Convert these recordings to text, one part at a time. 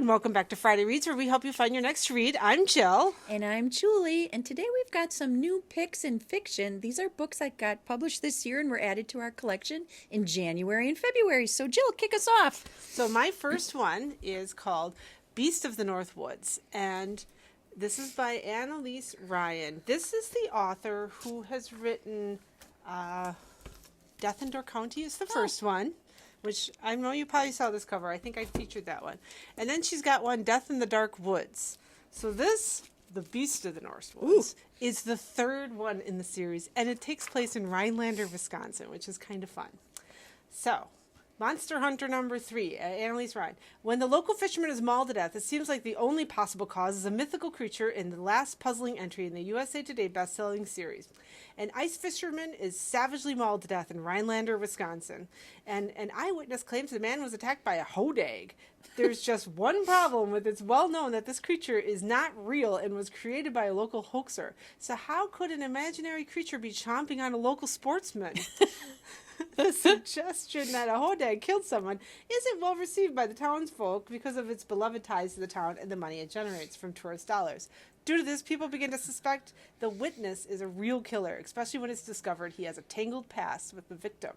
and welcome back to Friday Reads, where we help you find your next read. I'm Jill. And I'm Julie, and today we've got some new picks in fiction. These are books that got published this year and were added to our collection in January and February. So Jill, kick us off. So my first one is called Beast of the North Woods, and this is by Annalise Ryan. This is the author who has written Death in Door County is the first one, which I know you probably saw this cover. I think I featured that one. And then she's got one, Death in the Dark Woods. So this, The Beast of the North Woods, is the third one in the series, and it takes place in Rhinelander, Wisconsin, which is kind of fun. So, Monster Hunter number 3, Annalise Ryan. When the local fisherman is mauled to death, it seems like the only possible cause is a mythical creature in the last puzzling entry in the USA Today best-selling series. An ice fisherman is savagely mauled to death in Rhinelander, Wisconsin. And an eyewitness claims the man was attacked by a hodag. There's just one problem with it's well known that this creature is not real and was created by a local hoaxer. So how could an imaginary creature be chomping on a local sportsman? The suggestion that a hodag killed someone isn't well received by the townsfolk because of its beloved ties to the town and the money it generates from tourist dollars. Due to this, people begin to suspect the witness is a real killer, especially when it's discovered he has a tangled past with the victim.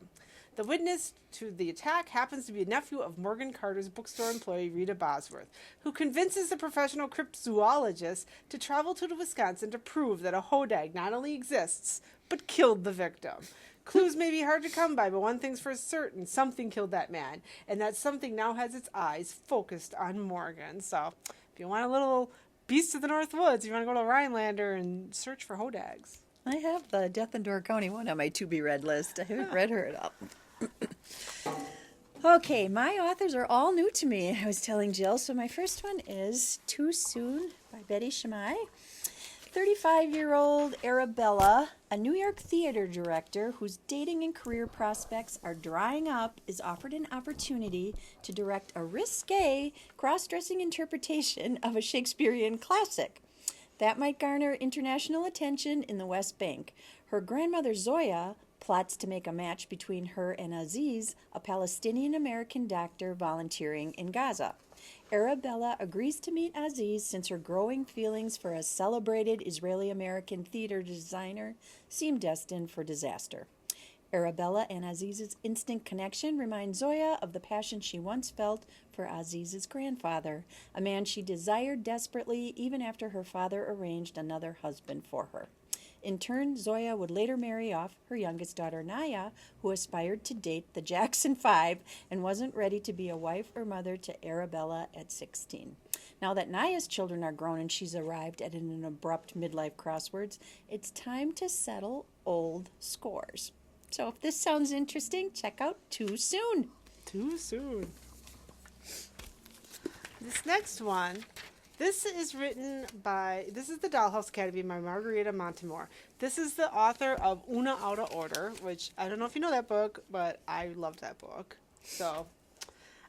The witness to the attack happens to be a nephew of Morgan Carter's bookstore employee Rita Bosworth, who convinces the professional cryptozoologist to travel to Wisconsin to prove that a hodag not only exists, but killed the victim. Clues may be hard to come by, but one thing's for certain, something killed that man, and that something now has its eyes focused on Morgan. So, if you want a little Beast of the North Woods, you want to go to Rhinelander and search for hodags. I have the Death in Door County one on my to-be-read list. I haven't read her at all. Okay, my authors are all new to me, I was telling Jill. So my first one is Too Soon by Betty Shamai. 35-year-old Arabella, a New York theater director whose dating and career prospects are drying up, is offered an opportunity to direct a risque, cross-dressing interpretation of a Shakespearean classic. That might garner international attention in the West Bank. Her grandmother Zoya plots to make a match between her and Aziz, a Palestinian-American doctor volunteering in Gaza. Arabella agrees to meet Aziz since her growing feelings for a celebrated Israeli-American theater designer seem destined for disaster. Arabella and Aziz's instant connection reminds Zoya of the passion she once felt for Aziz's grandfather, a man she desired desperately even after her father arranged another husband for her. In turn, Zoya would later marry off her youngest daughter, Naya, who aspired to date the Jackson Five and wasn't ready to be a wife or mother to Arabella at 16. Now that Naya's children are grown and she's arrived at an abrupt midlife crossroads, it's time to settle old scores. So if this sounds interesting, check out Too Soon. Too soon. This next one, this is the Dollhouse Academy by Margarita Montemor. This is the author of Una Out of Order, which I don't know if you know that book, but I loved that book. So,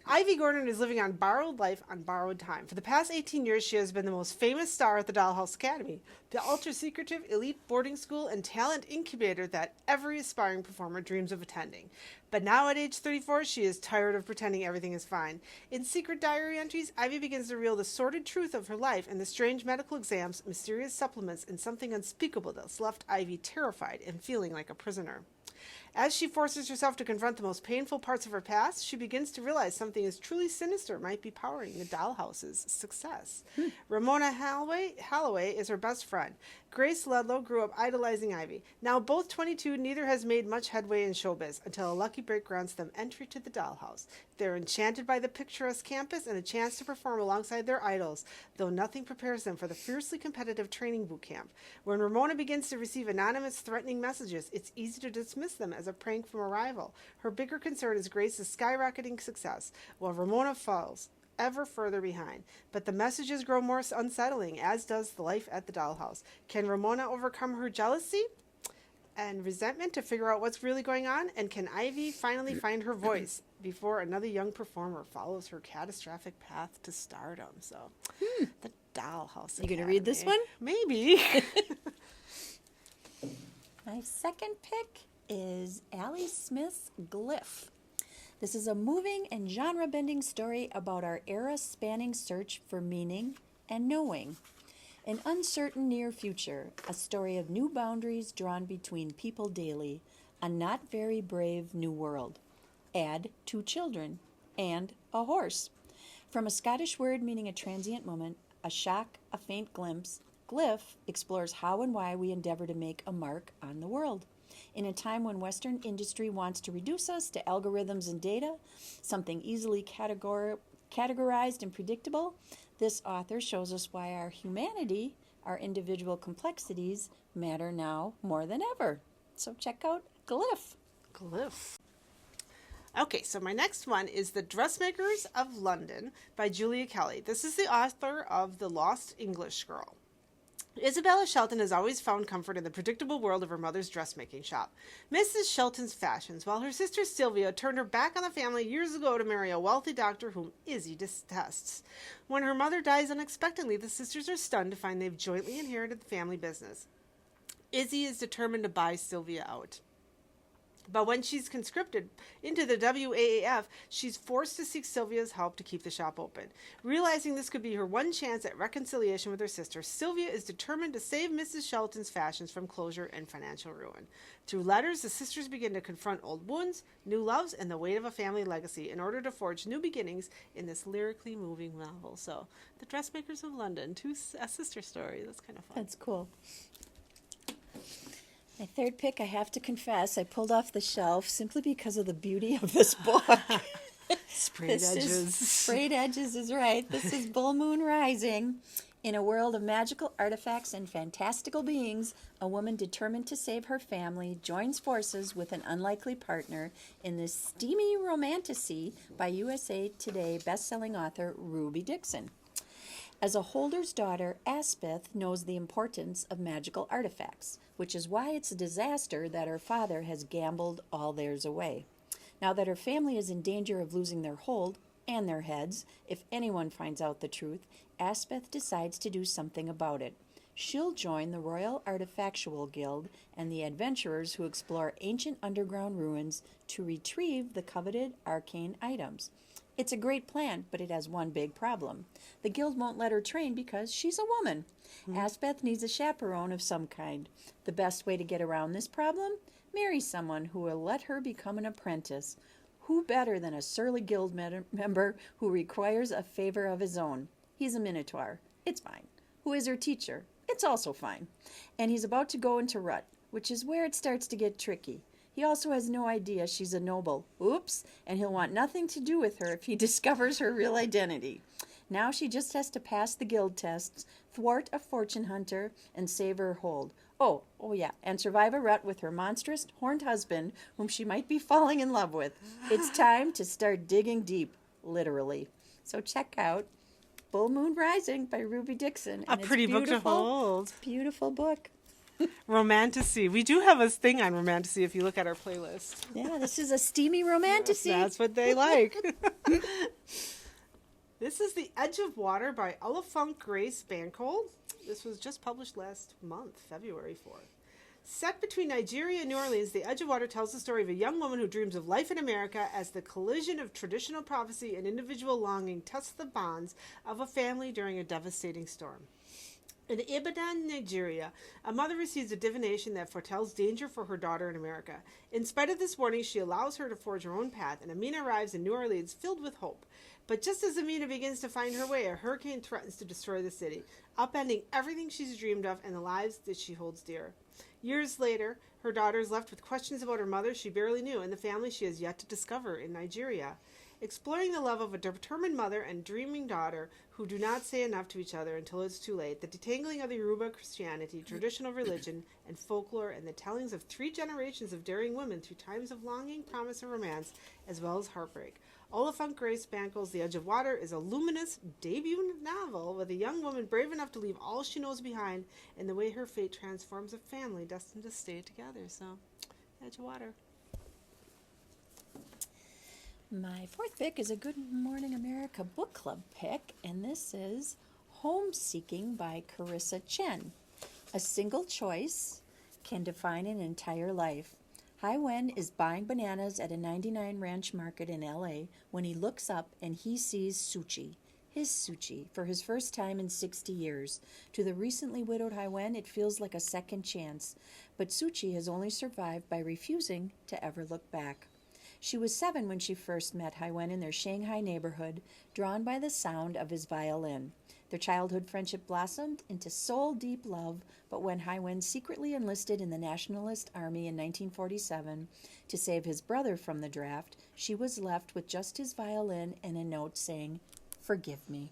Ivy Gordon is living on borrowed life on borrowed time. For the past 18 years, she has been the most famous star at the Dollhouse Academy, the ultra-secretive elite boarding school and talent incubator that every aspiring performer dreams of attending. But now at age 34, she is tired of pretending everything is fine. In secret diary entries, Ivy begins to reveal the sordid truth of her life and the strange medical exams, mysterious supplements, and something unspeakable that's left Ivy terrified and feeling like a prisoner. As she forces herself to confront the most painful parts of her past, she begins to realize something as truly sinister might be powering the Dollhouse's success. Ramona Holloway is her best friend. Grace Ludlow grew up idolizing Ivy. Now both 22, neither has made much headway in showbiz until a lucky break grants them entry to the Dollhouse. They're enchanted by the picturesque campus and a chance to perform alongside their idols, though nothing prepares them for the fiercely competitive training boot camp. When Ramona begins to receive anonymous, threatening messages, it's easy to dismiss them as a prank from a rival. Her bigger concern is Grace's skyrocketing success, while Ramona falls ever further behind. But the messages grow more unsettling, as does the life at the Dollhouse. Can Ramona overcome her jealousy and resentment to figure out what's really going on? And can Ivy finally find her voice before another young performer follows her catastrophic path to stardom? So, the Dollhouse. You going to read this one? Maybe. My second pick is Allie Smith's Glyph. This is a moving and genre-bending story about our era-spanning search for meaning and knowing. An uncertain near future, a story of new boundaries drawn between people daily, a not very brave new world. Add 2 children and a horse. From a Scottish word meaning a transient moment, a shock, a faint glimpse, glyph explores how and why we endeavor to make a mark on the world. In a time when Western industry wants to reduce us to algorithms and data, something easily categorized and predictable, this author shows us why our humanity, our individual complexities, matter now more than ever. So check out Glyph. Glyph. Okay, so my next one is The Dressmakers of London by Julia Kelly. This is the author of The Lost English Girl. Isabella Shelton has always found comfort in the predictable world of her mother's dressmaking shop. Mrs. Shelton's fashions, while her sister Sylvia turned her back on the family years ago to marry a wealthy doctor whom Izzy detests. When her mother dies unexpectedly, the sisters are stunned to find they've jointly inherited the family business. Izzy is determined to buy Sylvia out. But when she's conscripted into the WAAF, she's forced to seek Sylvia's help to keep the shop open. Realizing this could be her one chance at reconciliation with her sister, Sylvia is determined to save Mrs. Shelton's fashions from closure and financial ruin. Through letters, the sisters begin to confront old wounds, new loves, and the weight of a family legacy in order to forge new beginnings in this lyrically moving novel. So, The Dressmakers of London, a sister story. That's kind of fun. That's cool. My third pick, I have to confess, I pulled off the shelf simply because of the beauty of this book. Sprayed edges. Sprayed edges is right. This is Bull Moon Rising. In a world of magical artifacts and fantastical beings, a woman determined to save her family joins forces with an unlikely partner in this steamy romantasy by USA Today best-selling author Ruby Dixon. As a holder's daughter, Aspeth knows the importance of magical artifacts, which is why it's a disaster that her father has gambled all theirs away. Now that her family is in danger of losing their hold and their heads, if anyone finds out the truth, Aspeth decides to do something about it. She'll join the Royal Artifactual Guild and the adventurers who explore ancient underground ruins to retrieve the coveted arcane items. It's a great plan, but it has one big problem. The guild won't let her train because she's a woman. Aspeth needs a chaperone of some kind. The best way to get around this problem? Marry someone who will let her become an apprentice. Who better than a surly guild member who requires a favor of his own? He's a minotaur. It's fine. Who is her teacher? It's also fine. And he's about to go into rut, which is where it starts to get tricky. He also has no idea she's a noble. Oops, and he'll want nothing to do with her if he discovers her real identity. Now she just has to pass the guild tests, thwart a fortune hunter, and save her hold. Oh yeah, and survive a rut with her monstrous, horned husband, whom she might be falling in love with. It's time to start digging deep, literally. So check out Bull Moon Rising by Ruby Dixon. A pretty book to hold. It's a beautiful book. Romantasy. We do have a thing on romantasy if you look at our playlist. Yeah, this is a steamy romantasy. That's what they like. This is The Edge of Water by Olafunk Grace Bancold. This was just published last month, February 4th. Set between Nigeria and New Orleans, The Edge of Water tells the story of a young woman who dreams of life in America as the collision of traditional prophecy and individual longing tests the bonds of a family during a devastating storm. In Ibadan, Nigeria, a mother receives a divination that foretells danger for her daughter in America. In spite of this warning, she allows her to forge her own path, and Amina arrives in New Orleans filled with hope. But just as Amina begins to find her way, a hurricane threatens to destroy the city, upending everything she's dreamed of and the lives that she holds dear. Years later, her daughter is left with questions about her mother she barely knew and the family she has yet to discover in Nigeria. Exploring the love of a determined mother and dreaming daughter who do not say enough to each other until it's too late, the detangling of the Yoruba Christianity, traditional religion, and folklore, and the tellings of 3 generations of daring women through times of longing, promise, and romance, as well as heartbreak. Olafunk Grace Bancold's The Edge of Water is a luminous debut novel with a young woman brave enough to leave all she knows behind and the way her fate transforms a family destined to stay together. So, Edge of Water. My fourth pick is a Good Morning America book club pick, and this is Homeseeking by Carissa Chen. A single choice can define an entire life. Hai Wen is buying bananas at a 99 Ranch Market in LA when he looks up and he sees Suchi, his Suchi, for his first time in 60 years. To the recently widowed Hai Wen, it feels like a second chance, but Suchi has only survived by refusing to ever look back. She was 7 when she first met Hai Wen in their Shanghai neighborhood, drawn by the sound of his violin. Their childhood friendship blossomed into soul-deep love, but when Hai Wen secretly enlisted in the Nationalist Army in 1947 to save his brother from the draft, she was left with just his violin and a note saying, "Forgive me."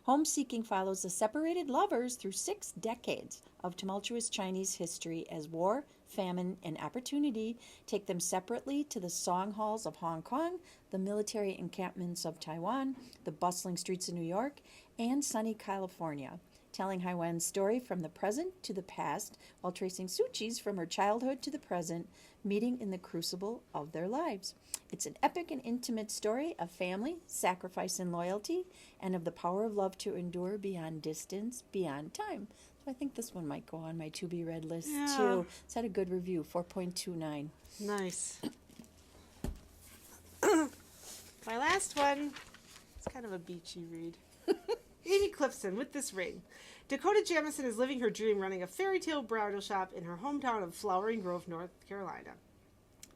Homeseeking follows the separated lovers through 6 decades of tumultuous Chinese history as war, famine, and opportunity take them separately to the song halls of Hong Kong, the military encampments of Taiwan, the bustling streets of New York, and sunny California, telling Hai Wen's story from the present to the past while tracing Suchi's from her childhood to the present, meeting in the crucible of their lives. It's an epic and intimate story of family, sacrifice, and loyalty, and of the power of love to endure beyond distance, beyond time. So I think this one might go on my to-be-read list, too. It's had a good review, 4.29. Nice. My last one, it's kind of a beachy read. Amy Clifton with This Ring. Dakota Jamison is living her dream running a fairy tale bridal shop in her hometown of Flowering Grove, North Carolina.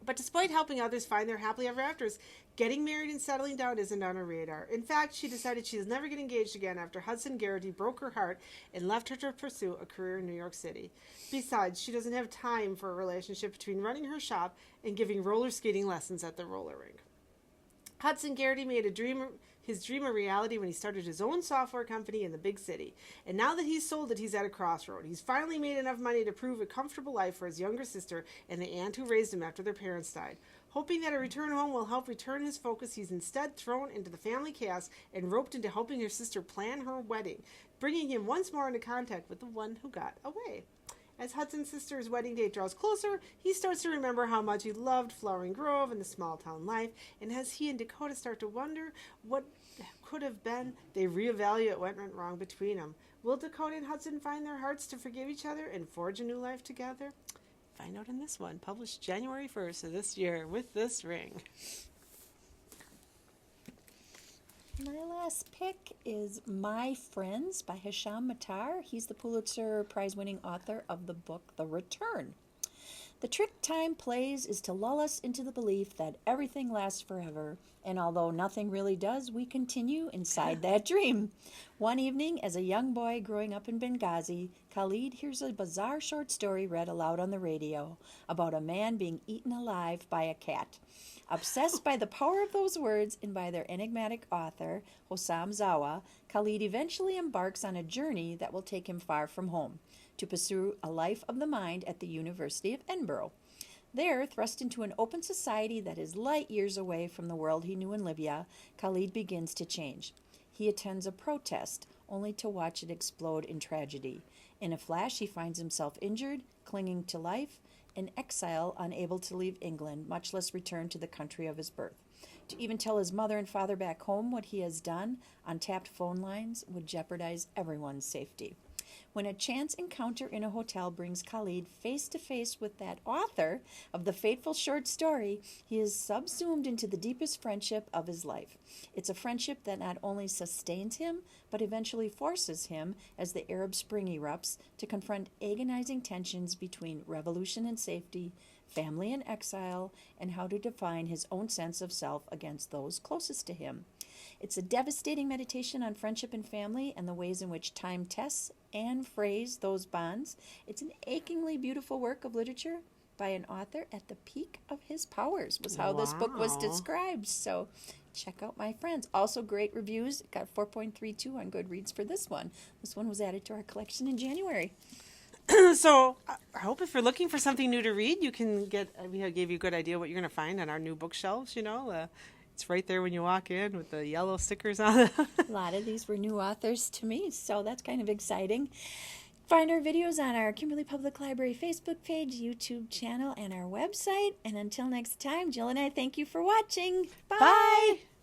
But despite helping others find their happily ever afters, getting married and settling down isn't on her radar. In fact, she decided she's never get engaged again after Hudson Garrity broke her heart and left her to pursue a career in New York City. Besides, she doesn't have time for a relationship between running her shop and giving roller skating lessons at the roller rink. Hudson Garrity made his dream a reality when he started his own software company in the big city. And now that he's sold it, he's at a crossroad. He's finally made enough money to prove a comfortable life for his younger sister and the aunt who raised him after their parents died. Hoping that a return home will help return his focus, he's instead thrown into the family chaos and roped into helping her sister plan her wedding, bringing him once more into contact with the one who got away. As Hudson's sister's wedding date draws closer, he starts to remember how much he loved Flowering Grove and the small-town life, and as he and Dakota start to wonder what could have been, they reevaluate what went wrong between them. Will Dakota and Hudson find their hearts to forgive each other and forge a new life together? Find out in this one, published January 1st of this year with This Ring. My last pick is My Friends by Hisham Matar. He's the Pulitzer Prize-winning author of the book The Return. The trick time plays is to lull us into the belief that everything lasts forever, and although nothing really does, we continue inside that dream. One evening, as a young boy growing up in Benghazi, Khalid hears a bizarre short story read aloud on the radio about a man being eaten alive by a cat. Obsessed by the power of those words and by their enigmatic author, Hossam Zawa, Khalid eventually embarks on a journey that will take him far from home, to pursue a life of the mind at the University of Edinburgh. There, thrust into an open society that is light years away from the world he knew in Libya, Khalid begins to change. He attends a protest, only to watch it explode in tragedy. In a flash, he finds himself injured, clinging to life, in exile, unable to leave England, much less return to the country of his birth. To even tell his mother and father back home what he has done on tapped phone lines would jeopardize everyone's safety. When a chance encounter in a hotel brings Khalid face to face with that author of the fateful short story, he is subsumed into the deepest friendship of his life. It's a friendship that not only sustains him, but eventually forces him, as the Arab Spring erupts, to confront agonizing tensions between revolution and safety, family and exile, and how to define his own sense of self against those closest to him. It's a devastating meditation on friendship and family and the ways in which time tests and frays those bonds. It's an achingly beautiful work of literature by an author at the peak of his powers, was how this book was described. So check out My Friends. Also great reviews. It got 4.32 on Goodreads for this one. This one was added to our collection in January. So I hope if you're looking for something new to read, you can get, we gave you a good idea what you're going to find on our new bookshelves, you know. It's right there when you walk in with the yellow stickers on it. A lot of these were new authors to me, so that's kind of exciting. Find our videos on our Kimberly Public Library Facebook page, YouTube channel, and our website. And until next time, Jill and I thank you for watching. Bye! Bye!